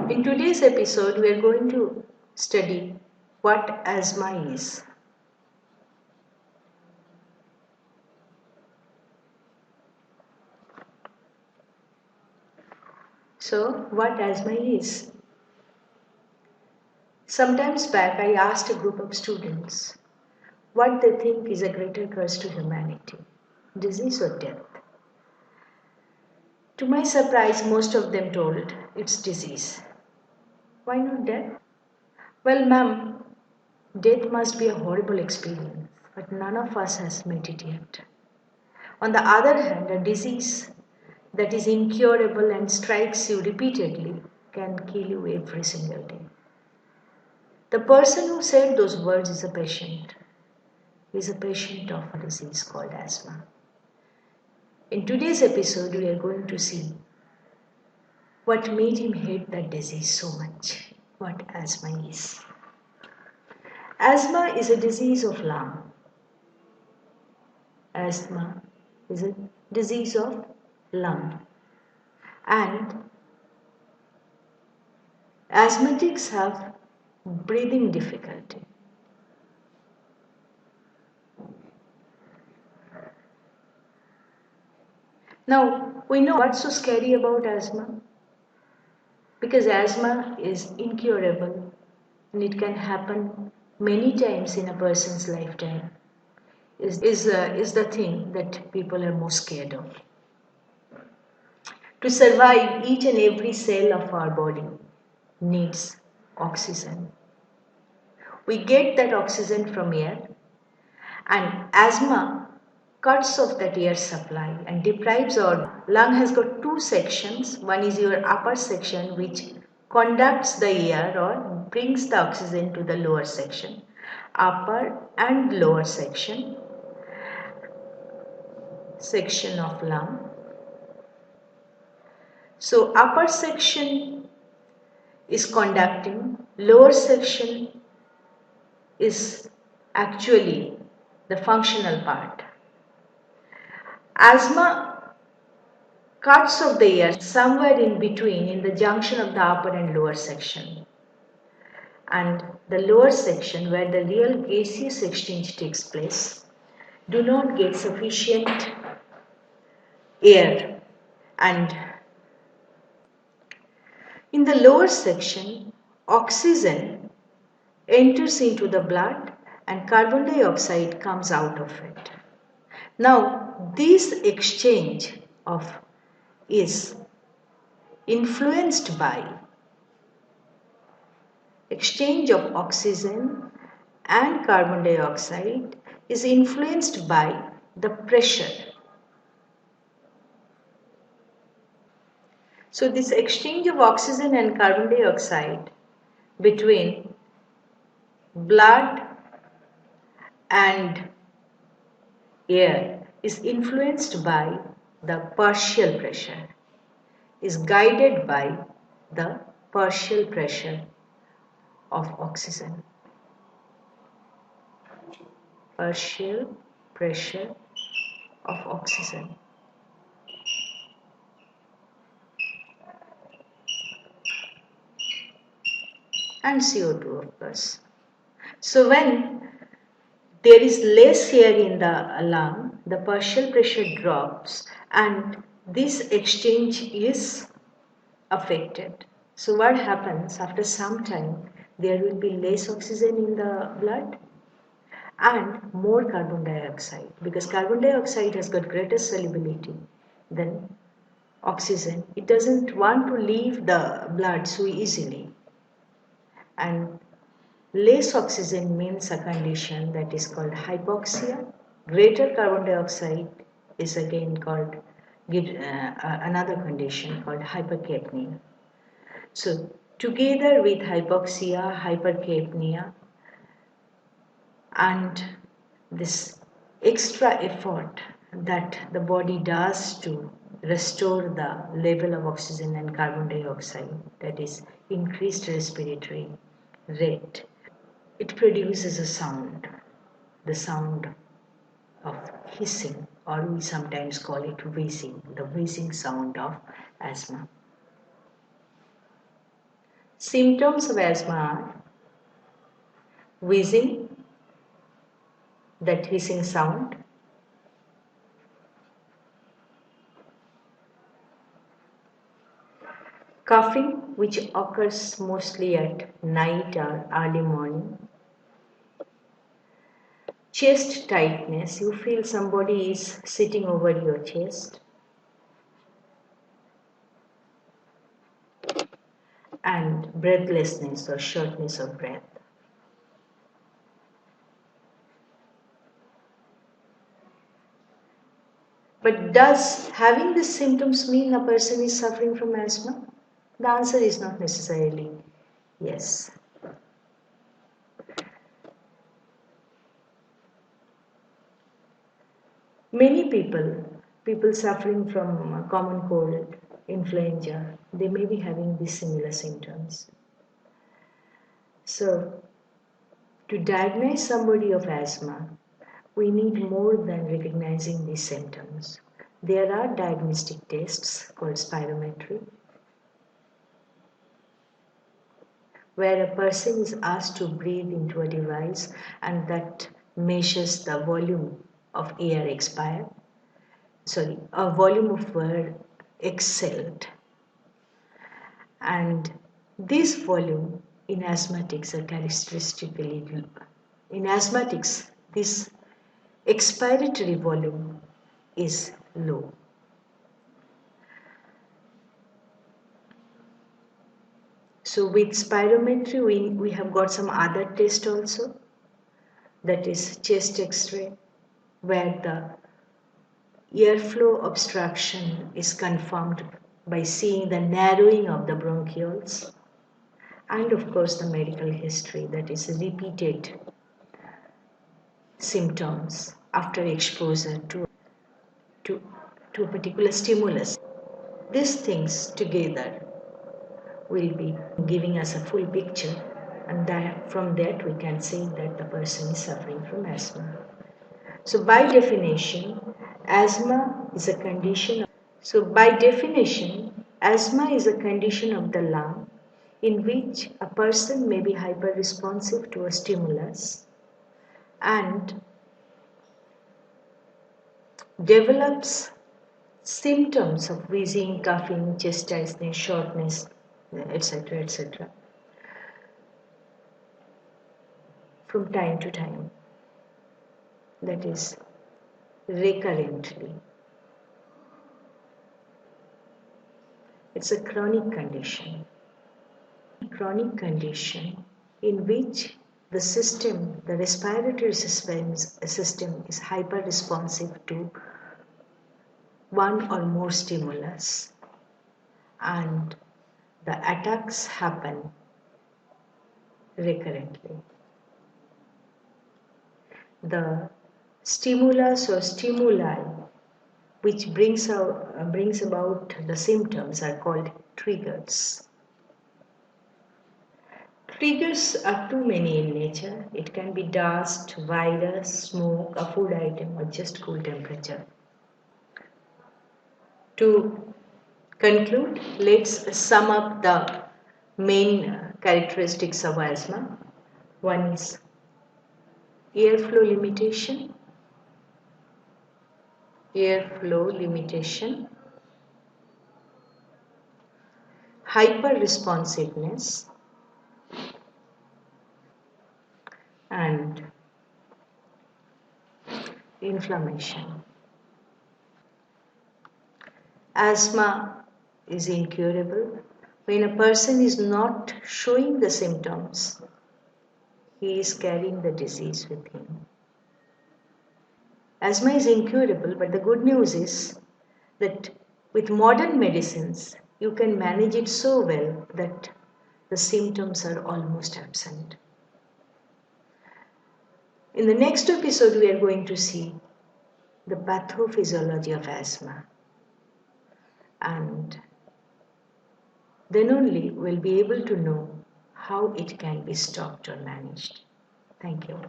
In today's episode, we are going to study what asthma is. So, what asthma is? Sometimes back, I asked a group of students what they think is a greater curse to humanity, disease or death. To my surprise, most of them told it's disease. Why not death? Well, ma'am, death must be a horrible experience, but none of us has met it yet. On the other hand, a disease that is incurable and strikes you repeatedly can kill you every single day. The person who said those words is a patient. He is a patient of a disease called asthma. In today's episode, we are going to see what made him hate that disease so much, what asthma is. Asthma is a disease of lung. Asthma is a disease of lung. And asthmatics have breathing difficulty. Now, we know what's so scary about asthma. Because asthma is incurable and it can happen many times in a person's lifetime, is the thing that people are most scared of. To survive, each and every cell of our body needs oxygen. We get that oxygen from air, and asthma cuts off that air supply and deprives our lung has got two sections. One is your upper section which conducts the air or brings the oxygen to the lower section. Upper and lower section of lung. So upper section is conducting, lower section is actually the functional part. Asthma cuts off the air somewhere in between in the junction of the upper and lower section. And the lower section where the real gaseous exchange takes place do not get sufficient air, and in the lower section oxygen enters into the blood and carbon dioxide comes out of it. Now this exchange is influenced by exchange of oxygen and carbon dioxide is influenced by the pressure. So this exchange of oxygen and carbon dioxide between blood and air is influenced by the partial pressure, is guided by the partial pressure of oxygen. Partial pressure of oxygen. And CO2 of course. So when there is less air in the lung, the partial pressure drops and this exchange is affected. So what happens after some time, there will be less oxygen in the blood and more carbon dioxide, because carbon dioxide has got greater solubility than oxygen. It doesn't want to leave the blood so easily, and less oxygen means a condition that is called hypoxia. Greater carbon dioxide is again called another condition called hypercapnia. So together with hypoxia, hypercapnia, and this extra effort that the body does to restore the level of oxygen and carbon dioxide, that is increased respiratory rate, it produces a sound, the sound of hissing, or we sometimes call it wheezing, the wheezing sound of asthma. Symptoms of asthma are wheezing, that hissing sound, coughing, which occurs mostly at night or early morning, chest tightness, you feel somebody is sitting over your chest, and breathlessness or shortness of breath. But does having these symptoms mean a person is suffering from asthma? The answer is not necessarily yes. Many people suffering from common cold, influenza, they may be having these similar symptoms. So, to diagnose somebody of asthma, we need more than recognizing these symptoms. There are diagnostic tests called spirometry, where a person is asked to breathe into a device and that measures the volume of air a volume of air exhaled. And this volume in asthmatics are characteristically low. In asthmatics, this expiratory volume is low. So with spirometry, we have got some other test also, that is chest x-ray, where the airflow obstruction is confirmed by seeing the narrowing of the bronchioles, and of course the medical history, that is repeated symptoms after exposure to, to a particular stimulus. These things together will be giving us a full picture, and from that we can say that the person is suffering from asthma. So by definition, asthma is a condition. Asthma is a condition of the lung in which a person may be hyperresponsive to a stimulus and develops symptoms of wheezing, coughing, chest tightness, shortness, etc., from time to time. That is, recurrently. It's a chronic condition. Chronic condition in which the respiratory system is hyper responsive to one or more stimulus, and the attacks happen recurrently. The stimulus or stimuli which brings about the symptoms are called triggers. Triggers are too many in nature. It can be dust, virus, smoke, a food item, or just cool temperature. To conclude, let's sum up the main characteristics of asthma. One is airflow limitation, hyper-responsiveness, and inflammation. Asthma is incurable. When a person is not showing the symptoms, he is carrying the disease with him. Asthma is incurable, but the good news is that with modern medicines, you can manage it so well that the symptoms are almost absent. In the next episode, we are going to see the pathophysiology of asthma, and then only we'll be able to know how it can be stopped or managed. Thank you.